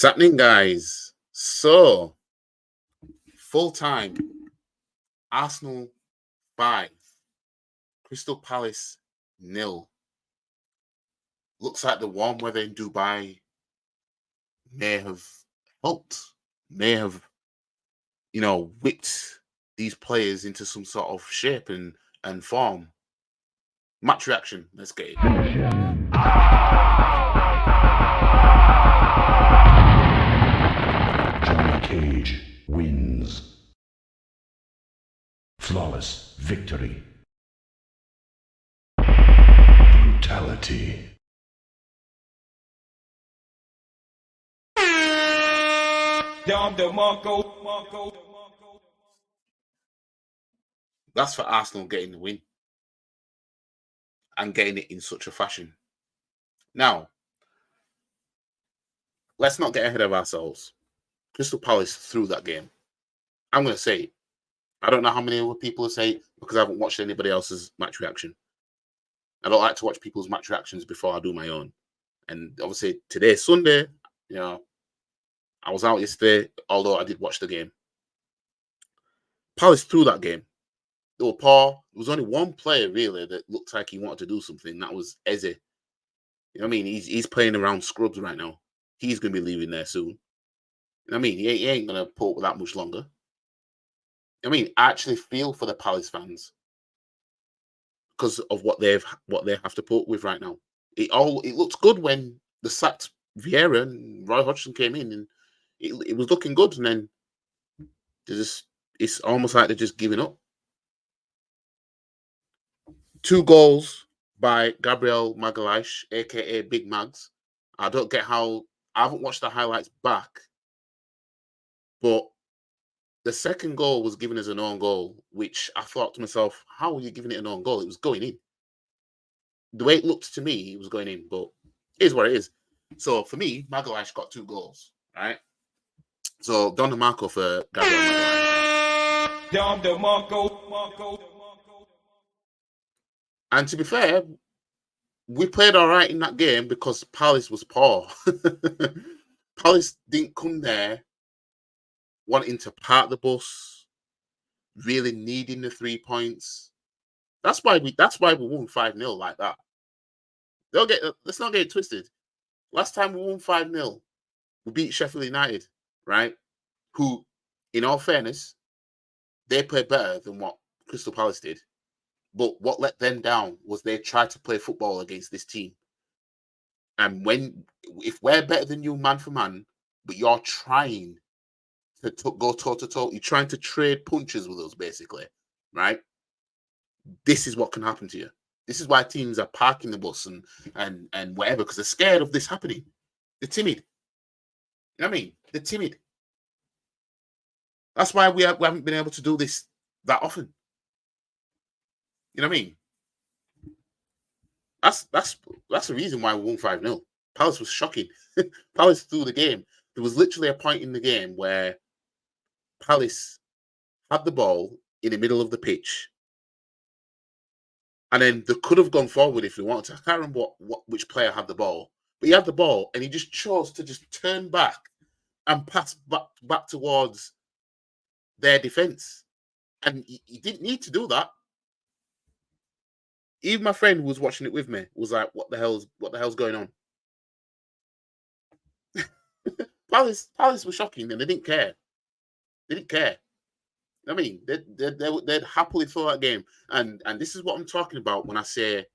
Happening, guys. So, full time, Arsenal 5, Crystal Palace 0. Looks like the warm weather in Dubai may have helped, may have, whipped these players into some sort of shape and form. Match reaction. Let's get it. Johnny Cage wins. Flawless victory. Brutality. That's for Arsenal getting the win and getting it in such a fashion. Now, let's not get ahead of ourselves. Crystal Palace threw that game. I'm going to say it. I don't know how many other people will say it because I haven't watched anybody else's match reaction. I don't like to watch people's match reactions before I do my own. And obviously, today's Sunday. I was out yesterday, although I did watch the game. Palace threw that game. They were poor. There was only one player, really, that looked like he wanted to do something. That was Eze. You know what I mean? He's playing around scrubs right now. He's going to be leaving there soon. You know what I mean? He ain't going to put up with that much longer. I mean, I actually feel for the Palace fans because of what they have to put up with right now. It looks good when the sacked Vieira and Roy Hodgson came in, and it was looking good, and then it's almost like they're just giving up. 2 goals by Gabriel Magalhaes, aka Big Mags. I don't get how I haven't watched the highlights back, but the second goal was given as an own goal, which I thought to myself, how are you giving it an own goal? It was going in. The way it looked to me, it was going in, but it is what it is. So for me, Magalhaes got 2 goals, right? So Don DeMarco for Gabriel Magalhaes. Don DeMarco. And to be fair, we played all right in that game because Palace was poor. Palace didn't come there wanting to park the bus, really needing the 3 points. That's why we won 5-0 like that. Let's not get it twisted. Last time we won 5-0, we beat Sheffield United, right? Who, in all fairness, they played better than what Crystal Palace did. But what let them down was they tried to play football against this team. And if we're better than you man for man, but you're trying to go toe-to-toe, you're trying to trade punches with us, basically, right? This is what can happen to you. This is why teams are parking the bus and whatever, because they're scared of this happening. They're timid. You know what I mean? They're timid. That's why we haven't been able to do this that often. You know what I mean? That's the reason why we won 5-0. Palace was shocking. Palace threw the game. There was literally a point in the game where Palace had the ball in the middle of the pitch, and then they could have gone forward if they wanted to. I can't remember which player had the ball, but he had the ball, and he just chose to just turn back and pass back towards their defense, and he didn't need to do that. Even my friend who was watching it with me was like, "What the hell's going on?" Palace was shocking, and they didn't care. They didn't care. I mean, they'd happily throw that game, and this is what I'm talking about when I say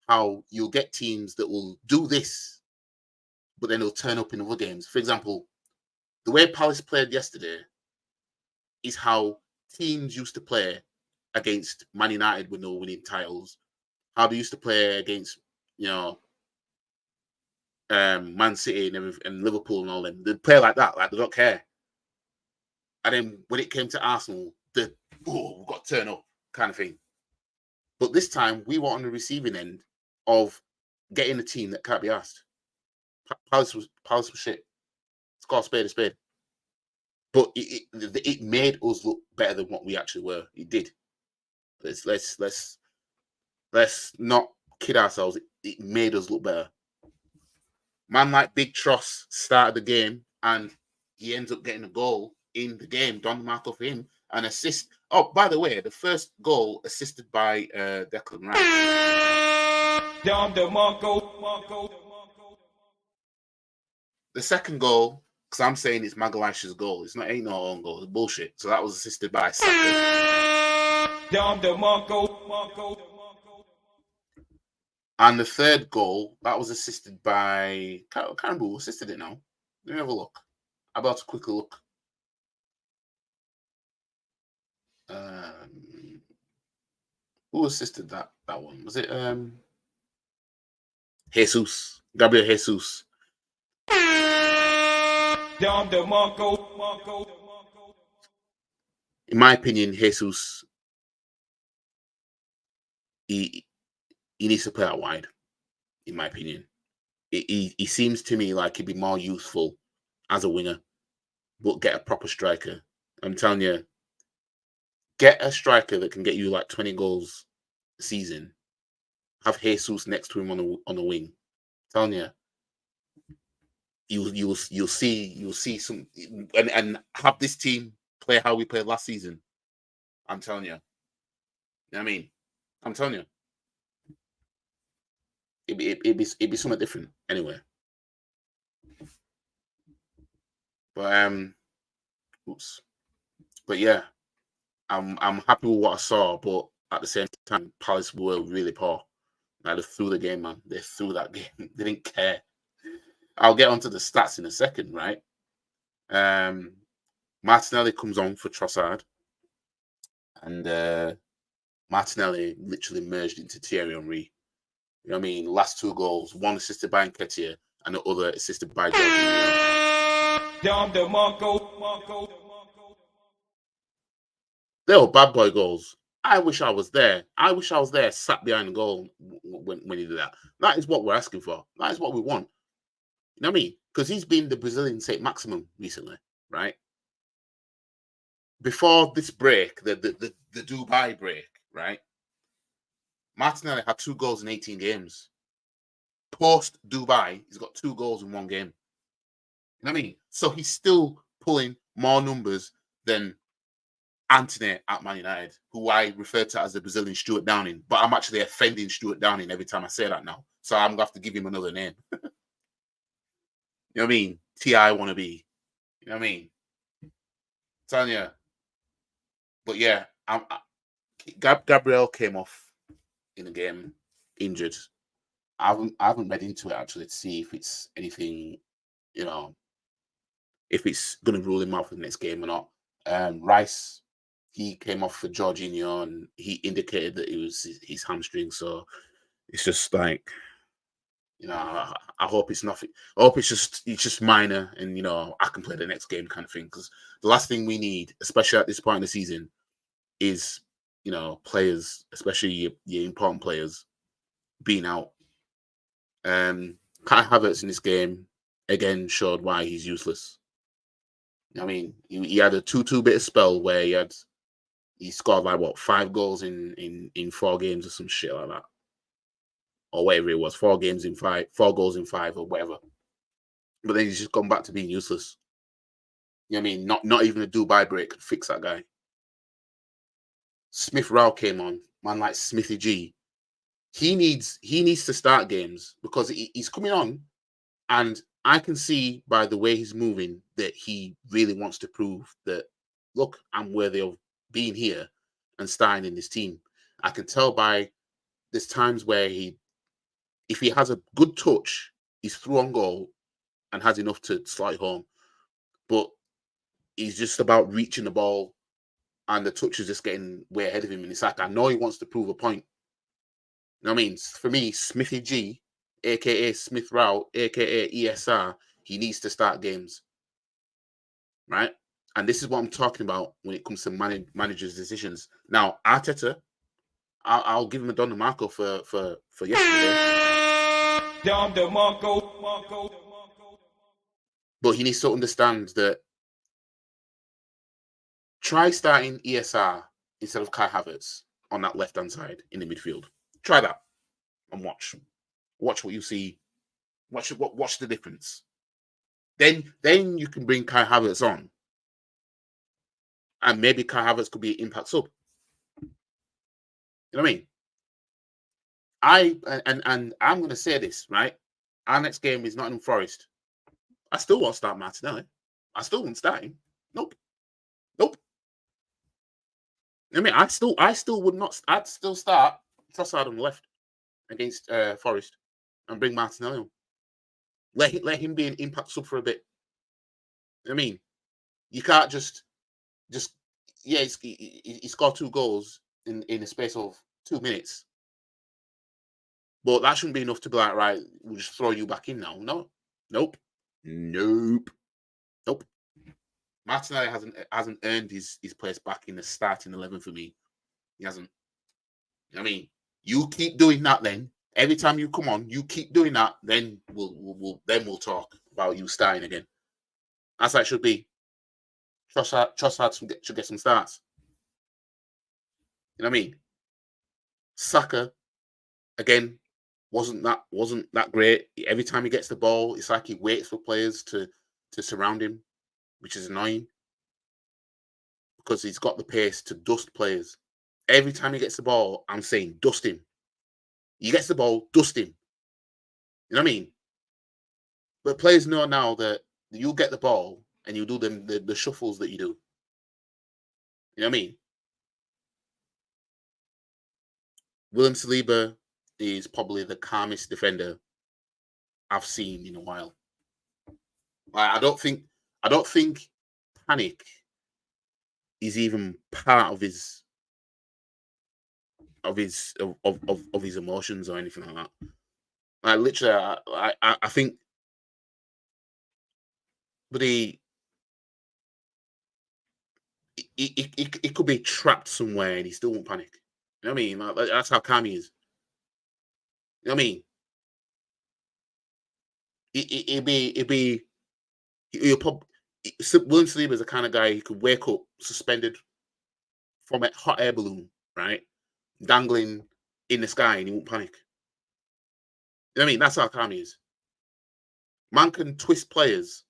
how you'll get teams that will do this, but then they'll turn up in other games. For example, the way Palace played yesterday is how teams used to play against Man United when they were winning titles. How they used to play against, Man City and Liverpool and all them. They play like that, like they don't care. And then when it came to Arsenal, we've got to turn up kind of thing. But this time, we were on the receiving end of getting a team that can't be asked. Palace was shit. It's called spade a spade. But it made us look better than what we actually were. It did. Let's not kid ourselves. It made us look better. Man like Big Tross started the game and he ends up getting a goal in the game. Don Marco for him, an assist. Oh, by the way, the first goal assisted by Declan Rice. Don DeMarco. The second goal, because I'm saying it's Magalhaes' goal. Ain't no own goal. It's bullshit. So that was assisted by Saka. Don DeMarco. And the third goal, that was assisted by... Can't remember who assisted it now. Let me have a look. I'm about to quickly look. Who assisted that one? Was it Jesus? Gabriel Jesus. Don DeMarco. In my opinion, Jesus, he needs to play out wide. In my opinion, he seems to me like he'd be more useful as a winger, but get a proper striker. I'm telling you, get a striker that can get you like 20 goals a season. Have Jesus next to him on the wing. I'm telling you, you'll see some and have this team play how we played last season. I'm telling you. You know what I mean? I'm telling you. It'd be something different anyway. But yeah, I'm happy with what I saw, but at the same time, Palace were really poor. Like, they threw the game, man. They threw that game. They didn't care. I'll get onto the stats in a second, right? Martinelli comes on for Trossard, and Martinelli literally merged into Thierry Henry. You know what I mean? Last two goals, one assisted by Nketiah and the other assisted by Jorginho. Don DeMarco. They were bad boy goals. I wish I was there. I wish I was there, sat behind the goal when he did that. That is what we're asking for. That is what we want. You know what I mean? Because he's been the Brazilian Saint Maximum recently, right? Before this break, the Dubai break, right? Martinelli had 2 goals in 18 games. Post Dubai, he's got 2 goals in 1 game. You know what I mean? So he's still pulling more numbers than Antony at Man United, who I refer to as the Brazilian Stuart Downing, but I'm actually offending Stuart Downing every time I say that now. So I'm going to have to give him another name. You know what I mean? T.I. wannabe. You know what I mean? Telling you. But yeah, Gabriel came off in the game injured. I haven't read into it actually to see if it's anything, you know, if it's going to rule him out for the next game or not. Rice, he came off for Jorginho and he indicated that it was his hamstring. So it's just like, you know, I hope it's nothing. I hope it's just minor and, you know, I can play the next game kind of thing. Because the last thing we need, especially at this point in the season, is, you know, players, especially your important players, being out. Kai Havertz in this game again showed why he's useless. I mean, he had a 2-2 bit of spell where he scored like what 5 goals in 4 games or some shit like that, or whatever it was, 4 games in 5, 4 goals in 5 or whatever. But then he's just gone back to being useless. You know what I mean? Not even a Dubai break could fix that guy. Smith Rowe came on, man, like Smithy G. He needs to start games because he's coming on, and I can see by the way he's moving that he really wants to prove that, look, I'm worthy of being here and starting in this team. I can tell by there's times where if he has a good touch, he's through on goal and has enough to slide home. But he's just about reaching the ball and the touch is just getting way ahead of him. And it's like, I know he wants to prove a point. You know what I mean? For me, Smithy G, a.k.a. Smith Rowe, a.k.a. ESR, he needs to start games. Right? And this is what I'm talking about when it comes to managers' decisions. Now, Arteta, I'll give him a Don DeMarco for yesterday. Don DeMarco. But he needs to understand that try starting ESR instead of Kai Havertz on that left-hand side in the midfield. Try that and watch what you see. Watch the difference. then you can bring Kai Havertz on, and maybe Kai Havertz could be an impact sub. You know what I mean? And I'm going to say this, right? Our next game is Nottingham Forest. I still won't start Martinelli. I still won't start him. Nope. I mean, I still would not. I'd still start Trossard on the left against Forest and bring Martinelli on. Let him be an impact sub for a bit. I mean, you can't just yeah. He scored 2 goals in a space of 2 minutes, but that shouldn't be enough to be like, right, we'll just throw you back in now. No, nope. Martinelli hasn't earned his place back in the starting 11 for me. He hasn't. I mean, you keep doing that. Then every time you come on, you keep doing that. Then we'll talk about you starting again. That's how it should be. Trossard should get some starts. You know what I mean? Saka again wasn't that great. Every time he gets the ball, it's like he waits for players to surround him, which is annoying because he's got the pace to dust players. Every time he gets the ball, I'm saying dust him. He gets the ball, dust him. You know what I mean? But players know now that you get the ball and you do the shuffles that you do. You know what I mean? William Saliba is probably the calmest defender I've seen in a while. I don't think panic is even part of his emotions or anything like that. Like literally, I think, but he could be trapped somewhere and he still won't panic. You know what I mean? Like, that's how calm he is. You know what I mean? He'll probably. William Saliba is the kind of guy who could wake up suspended from a hot air balloon, right? Dangling in the sky and he won't panic. You know what I mean? That's how calm he is. Man can twist players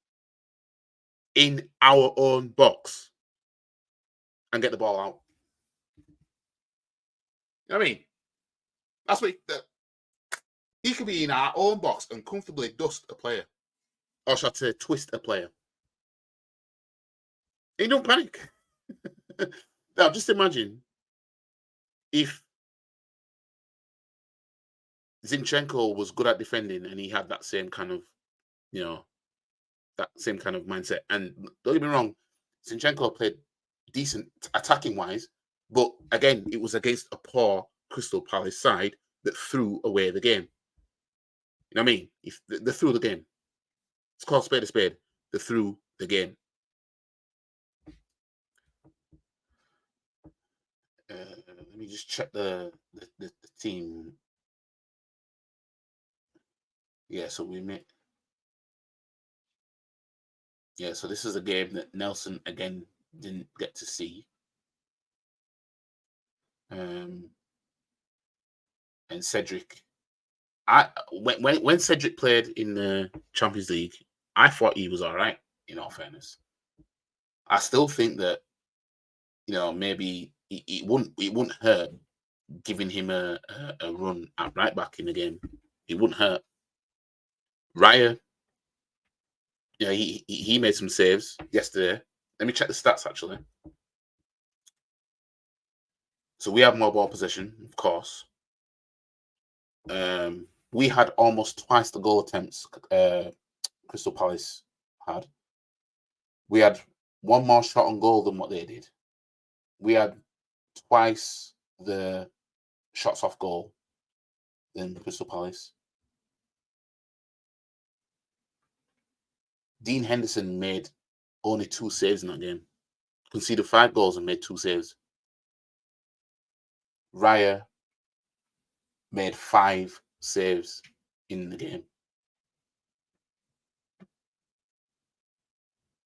in our own box and get the ball out. You know what I mean? That's what he could be in our own box and comfortably dust a player. Or should I say twist a player. He don't panic. Now, just imagine if Zinchenko was good at defending and he had that same kind of, that same kind of mindset. And don't get me wrong, Zinchenko played decent attacking wise, but again, it was against a poor Crystal Palace side that threw away the game. You know what I mean? If they threw the game, it's called spade a spade. They threw the game. Let me just check the team. Yeah, so we met. Yeah, so this is a game that Nelson again didn't get to see. And Cedric, when Cedric played in the Champions League, I thought he was all right. In all fairness, I still think that maybe it wouldn't hurt giving him a run at right back in the game. It wouldn't hurt. Raya, he made some saves yesterday. Let me check the stats actually. So we have more ball possession, of course. We had almost twice the goal attempts Crystal Palace had. We had one more shot on goal than what they did. We had twice the shots off goal than Crystal Palace. Dean Henderson made only 2 saves in that game. Conceded 5 goals and made 2 saves. Raya made 5 saves in the game.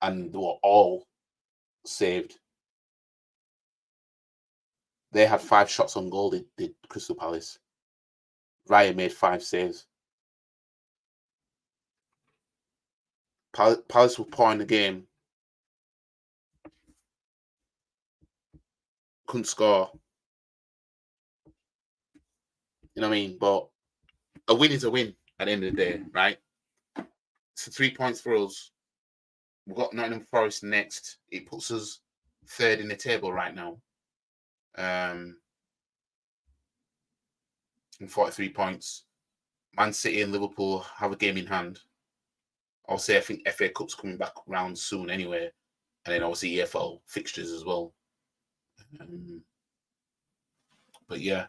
And they were all saved. They had 5 shots on goal, did Crystal Palace. Raya made 5 saves. Palace were poor in the game. Couldn't score. You know what I mean? But a win is a win at the end of the day, right? So 3 points for us. We've got Nottingham Forest next. It puts us third in the table right now. And 43 points. Man City and Liverpool have a game in hand. I'll say I think FA Cup's coming back round soon anyway. And then obviously EFL fixtures as well. But yeah.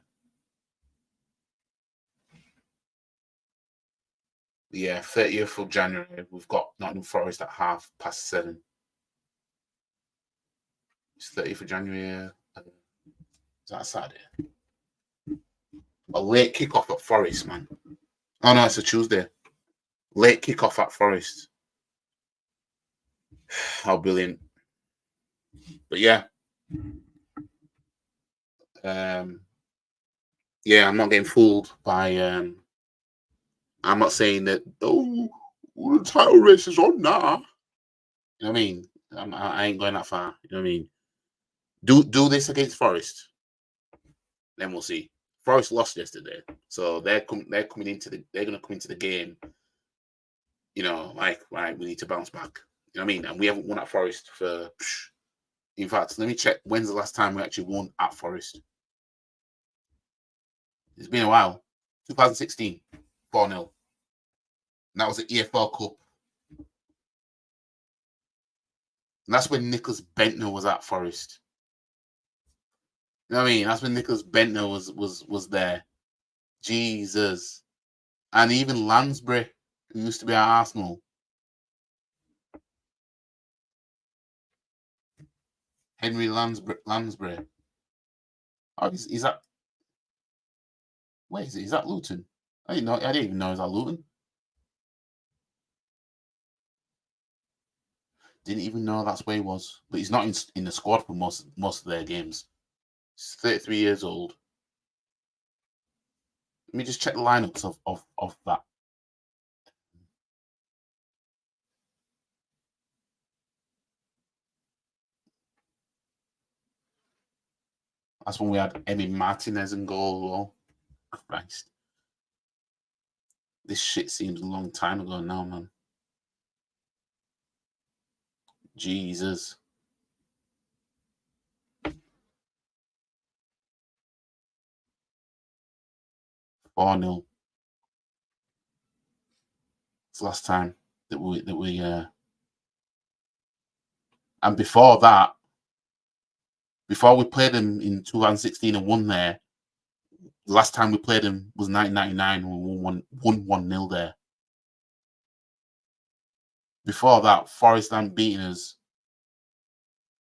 Yeah, 30th of January, we've got Nottingham Forest at 7:30. It's 30th of January. Is that a Saturday? A late kickoff at Forest, man. Oh no, it's a Tuesday. Late kickoff at Forest. How brilliant. But yeah. Yeah, I'm not getting fooled by I'm not saying that the title race is on now. You know what I mean? I ain't going that far. You know what I mean? Do this against Forest. Then we'll see. Forest lost yesterday, so they're coming into they're gonna come into the game. You know, like right, we need to bounce back. You know what I mean? And we haven't won at Forest for. In fact, let me check. When's the last time we actually won at Forest? It's been a while. 2016, 4-0. And that was the EFL Cup. And that's when Nicholas Bentner was at Forest. You know what I mean? That's when Nicholas Bentner was there. Jesus. And even Lansbury, who used to be at Arsenal. Henry Lansbury. Oh, is that... Wait, is that Luton? I didn't even know it was at Luton. Didn't even know that's where he was. But he's not in the squad for most of their games. He's 33 years old. Let me just check the lineups of that. That's when we had Emi Martinez in goal as well. Christ. This shit seems a long time ago now, man. Jesus. $4-0. It's the last time that we and before that, before we played them in 2016 and won there, the last time we played them was 1999 when we won 1-0 there. Before that, Forest hadn't beaten us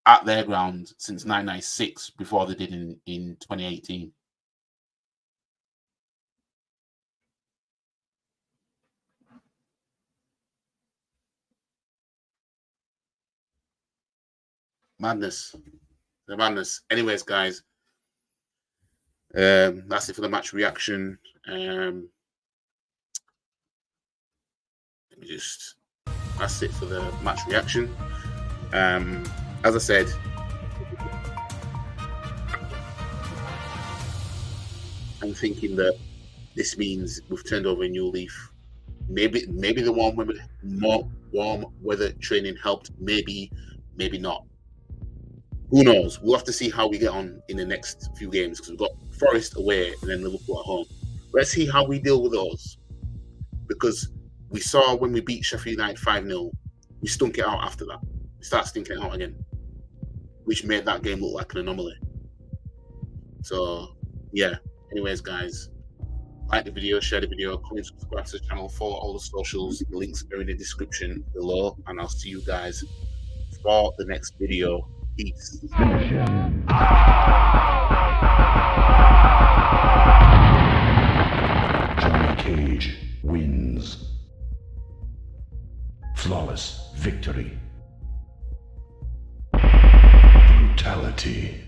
at their ground since 1996, before they did in 2018. Madness. The madness. Anyways, guys, that's it for the match reaction. That's it for the match reaction. As I said, I'm thinking that this means we've turned over a new leaf. Maybe the warm weather training helped. Maybe not. Who knows? We'll have to see how we get on in the next few games, because we've got Forest away and then Liverpool at home. Let's see how we deal with those, because we saw when we beat Sheffield United 5-0, we stunk it out after that. We started stinking it out again, which made that game look like an anomaly. So, yeah. Anyways, guys, like the video, share the video, comment, subscribe to the channel, follow all the socials. The links are in the description below, and I'll see you guys for the next video. Peace. Johnny Cage wins. Flawless victory. Brutality.